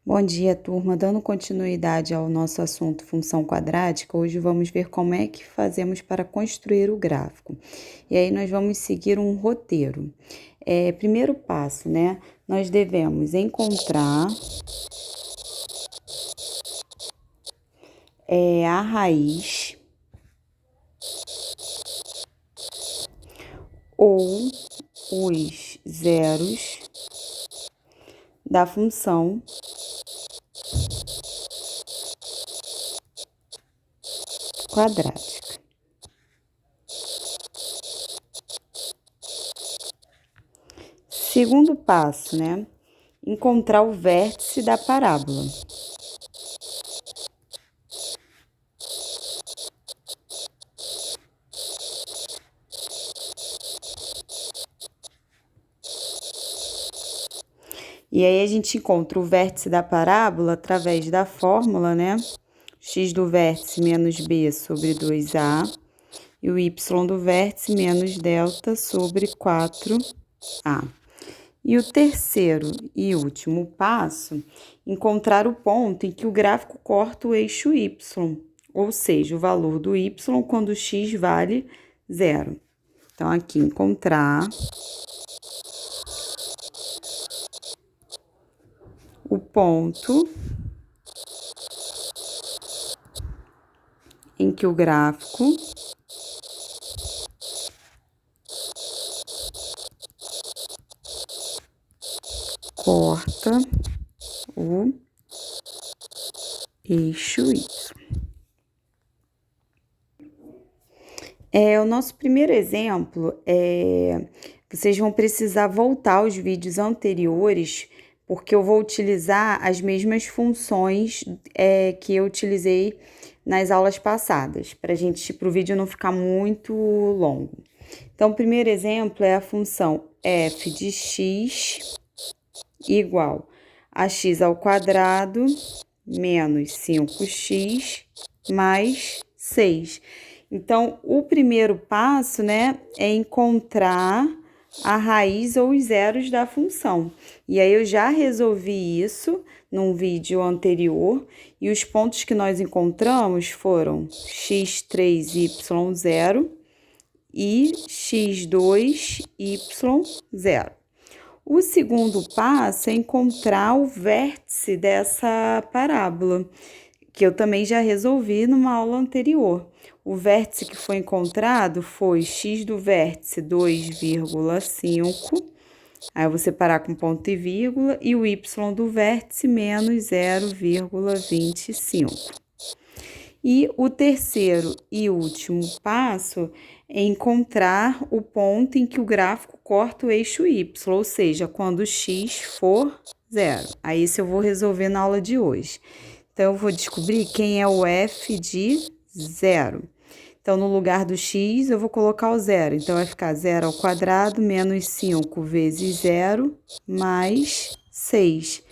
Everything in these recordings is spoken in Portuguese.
Bom dia, turma. Dando continuidade ao nosso assunto função quadrática, hoje vamos ver como é que fazemos para construir o gráfico. E aí nós vamos seguir um roteiro. Primeiro passo, né? Nós devemos encontrar a raiz ou os zeros da função quadrática. Segundo passo, né? Encontrar o vértice da parábola. E aí a gente encontra o vértice da parábola através da fórmula, né? X do vértice menos b sobre 2a e o y do vértice menos delta sobre 4a. E o terceiro e último passo, encontrar o ponto em que o gráfico corta o eixo y, ou seja, o valor do y quando x vale 0. Então, aqui, encontrar o ponto em que o gráfico corta o eixo Y. O nosso primeiro exemplo vocês vão precisar voltar aos vídeos anteriores, porque eu vou utilizar as mesmas funções que eu utilizei nas aulas passadas, para o vídeo não ficar muito longo. Então, o primeiro exemplo é a função f de x igual a x ao quadrado menos 5x mais 6. Então, o primeiro passo, né, é encontrar a raiz ou os zeros da função. E aí, eu já resolvi isso num vídeo anterior, e os pontos que nós encontramos foram x3y0 e x2y0. O segundo passo é encontrar o vértice dessa parábola, que eu também já resolvi numa aula anterior. O vértice que foi encontrado foi x do vértice 2,5, aí eu vou separar com ponto e vírgula, e o y do vértice menos 0,25. E o terceiro e último passo é encontrar o ponto em que o gráfico corta o eixo y, ou seja, quando x for 0. Aí isso eu vou resolver na aula de hoje. Então, eu vou descobrir quem é o f de 0. Então, no lugar do x, eu vou colocar o 0. Então, vai ficar 0 ao quadrado menos 5 vezes 0 mais 6.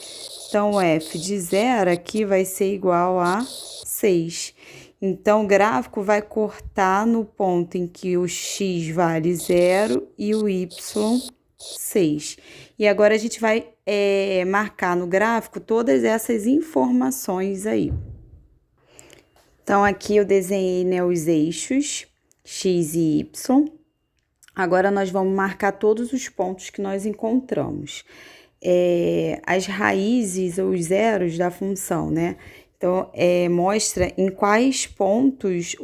Então, o f de 0 aqui vai ser igual a 6. Então, o gráfico vai cortar no ponto em que o x vale 0 e o y 6. E agora a gente vai marcar no gráfico todas essas informações aí. Então, aqui eu desenhei, né, os eixos x e y. Agora, nós vamos marcar todos os pontos que nós encontramos. As raízes ou os zeros da função, né? Então, mostra em quais pontos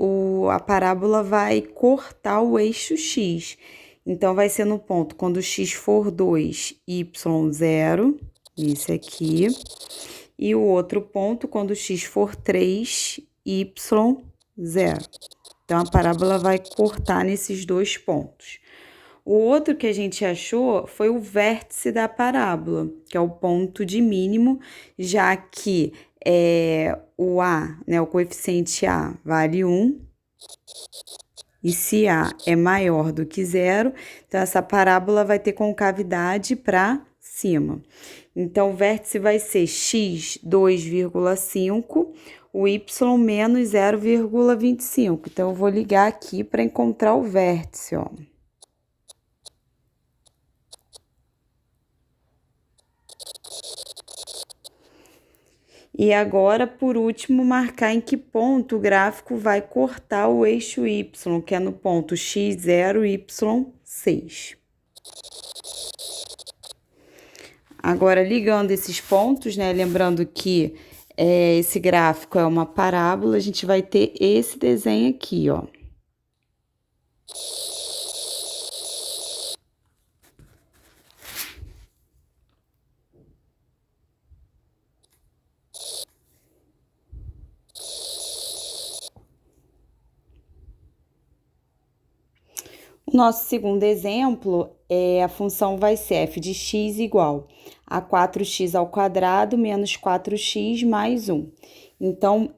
a parábola vai cortar o eixo x. Então, vai ser no ponto quando x for 2, y 0, esse aqui. E o outro ponto quando x for 3, y 0. Então, a parábola vai cortar nesses dois pontos. O outro que a gente achou foi o vértice da parábola, que é o ponto de mínimo, já que o A, né, o coeficiente A vale 1, e se A é maior do que 0, então essa parábola vai ter concavidade para cima. Então, o vértice vai ser x 2,5, o y menos 0,25. Então, eu vou ligar aqui para encontrar o vértice, ó. E agora, por último, marcar em que ponto o gráfico vai cortar o eixo Y, que é no ponto x0, y6. Agora, ligando esses pontos, né? Lembrando que esse gráfico é uma parábola, a gente vai ter esse desenho aqui, ó. O nosso segundo exemplo a função vai ser f de x igual a 4x ao quadrado menos 4x mais 1. Então,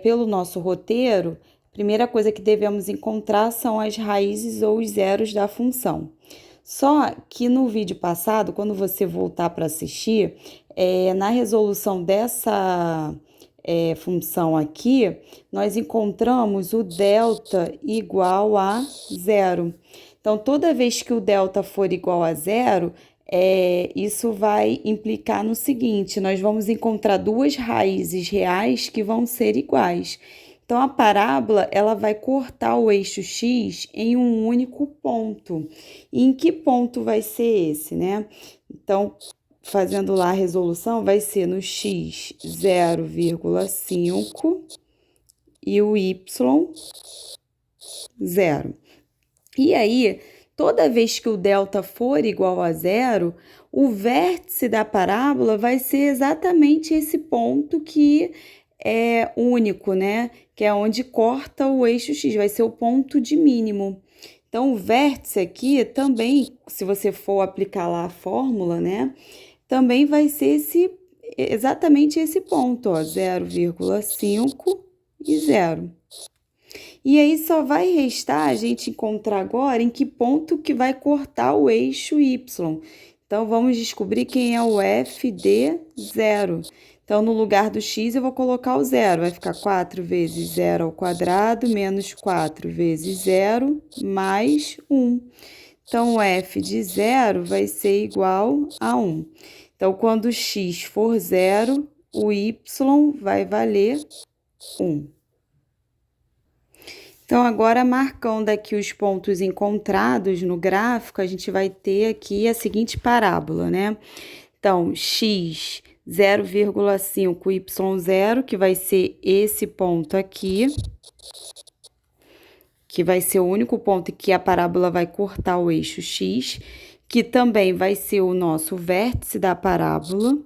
pelo nosso roteiro, a primeira coisa que devemos encontrar são as raízes ou os zeros da função. Só que no vídeo passado, quando você voltar para assistir, na resolução dessa função aqui, nós encontramos o delta igual a zero. Então, toda vez que o delta for igual a zero, isso vai implicar no seguinte: nós vamos encontrar duas raízes reais que vão ser iguais. Então, a parábola ela vai cortar o eixo x em um único ponto. E em que ponto vai ser esse, né? Então, fazendo lá a resolução, vai ser no x 0,5 e o y 0. E aí, toda vez que o delta for igual a zero, o vértice da parábola vai ser exatamente esse ponto que é único, né? Que é onde corta o eixo x, vai ser o ponto de mínimo. Então, o vértice aqui também, se você for aplicar lá a fórmula, né? Também vai ser exatamente esse ponto, ó, 0,5 e 0. E aí só vai restar a gente encontrar agora em que ponto que vai cortar o eixo y. Então, vamos descobrir quem é o f de 0. Então, no lugar do x, eu vou colocar o 0. Vai ficar 4 vezes 0 ao quadrado, menos 4 vezes 0, mais 1. Então, o f de 0 vai ser igual a 1. Então, quando o x for 0, o y vai valer 1. Então, agora, marcando aqui os pontos encontrados no gráfico, a gente vai ter aqui a seguinte parábola, né? Então, x 0,5, y0, que vai ser esse ponto aqui, que vai ser o único ponto em que a parábola vai cortar o eixo x, que também vai ser o nosso vértice da parábola,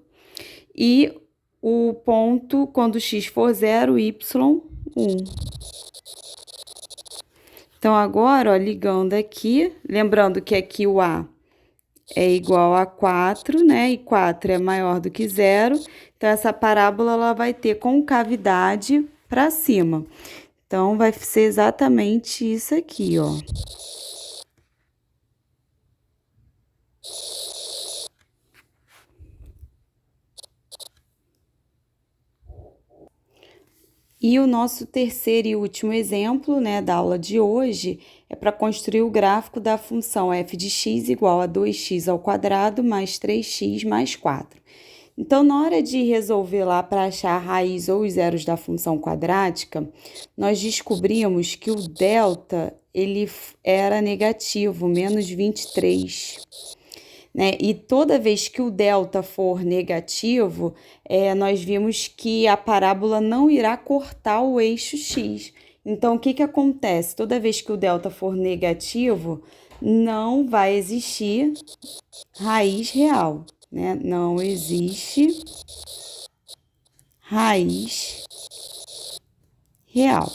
e o ponto, quando x for 0, y1. Então, agora, ó, ligando aqui, lembrando que aqui o A é igual a 4, né? E 4 é maior do que 0. Então, essa parábola ela vai ter concavidade para cima. Então, vai ser exatamente isso aqui, ó. E o nosso terceiro e último exemplo, né, da aula de hoje é para construir o gráfico da função f de x igual a 2x ao quadrado mais 3x mais 4. Então, na hora de resolver lá para achar a raiz ou os zeros da função quadrática, nós descobrimos que o delta ele era negativo, menos 23. Né? E toda vez que o delta for negativo, nós vimos que a parábola não irá cortar o eixo x. Então, o que acontece? Toda vez que o delta for negativo, não vai existir raiz real, né? Não existe raiz real.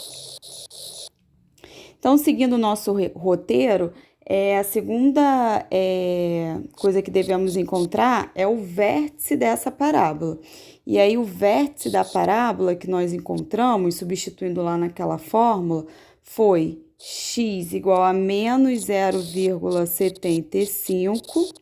Então, seguindo o nosso roteiro, a segunda coisa que devemos encontrar é o vértice dessa parábola. E aí, o vértice da parábola que nós encontramos, substituindo lá naquela fórmula, foi x igual a menos 0,75,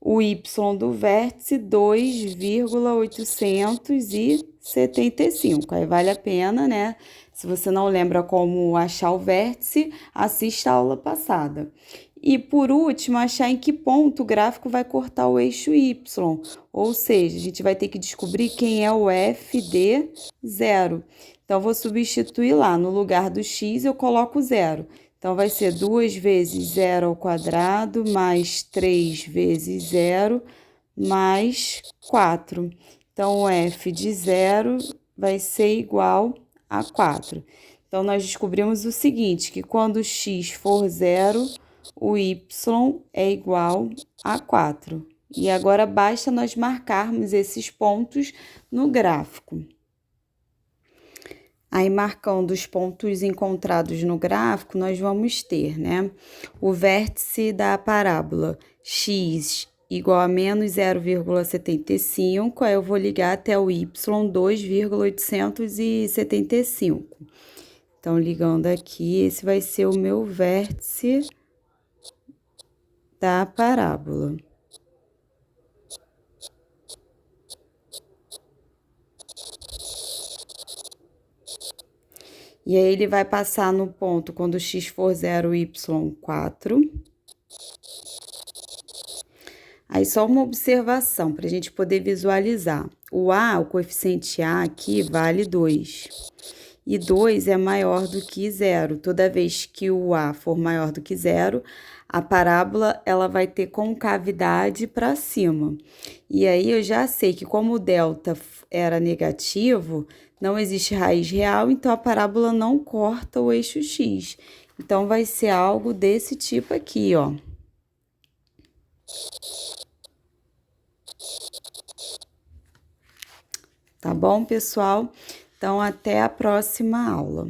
o y do vértice 2,875. Aí vale a pena, né? Se você não lembra como achar o vértice, assista a aula passada. E, por último, achar em que ponto o gráfico vai cortar o eixo y, Ou seja, a gente vai ter que descobrir quem é o f de 0. Então, vou substituir lá, no lugar do x eu coloco 0. Então, vai ser 2 vezes 0 ao quadrado, mais 3 vezes 0, mais 4. Então, o f de 0 vai ser igual a 4. Então, nós descobrimos o seguinte, que quando x for 0, o y é igual a 4. E agora basta nós marcarmos esses pontos no gráfico. Aí, marcando os pontos encontrados no gráfico, nós vamos ter, né, o vértice da parábola x igual a menos 0,75, aí eu vou ligar até o y 2,875. Então, ligando aqui, esse vai ser o meu vértice da parábola. E aí, ele vai passar no ponto quando x for 0, y 4. Aí, só uma observação para a gente poder visualizar. O A, o coeficiente A aqui, vale 2. E 2 é maior do que 0. Toda vez que o A for maior do que 0, a parábola ela vai ter concavidade para cima. E aí, eu já sei que como o delta era negativo, não existe raiz real, então a parábola não corta o eixo x. Então, vai ser algo desse tipo aqui, ó. Tá bom, pessoal? Então, até a próxima aula.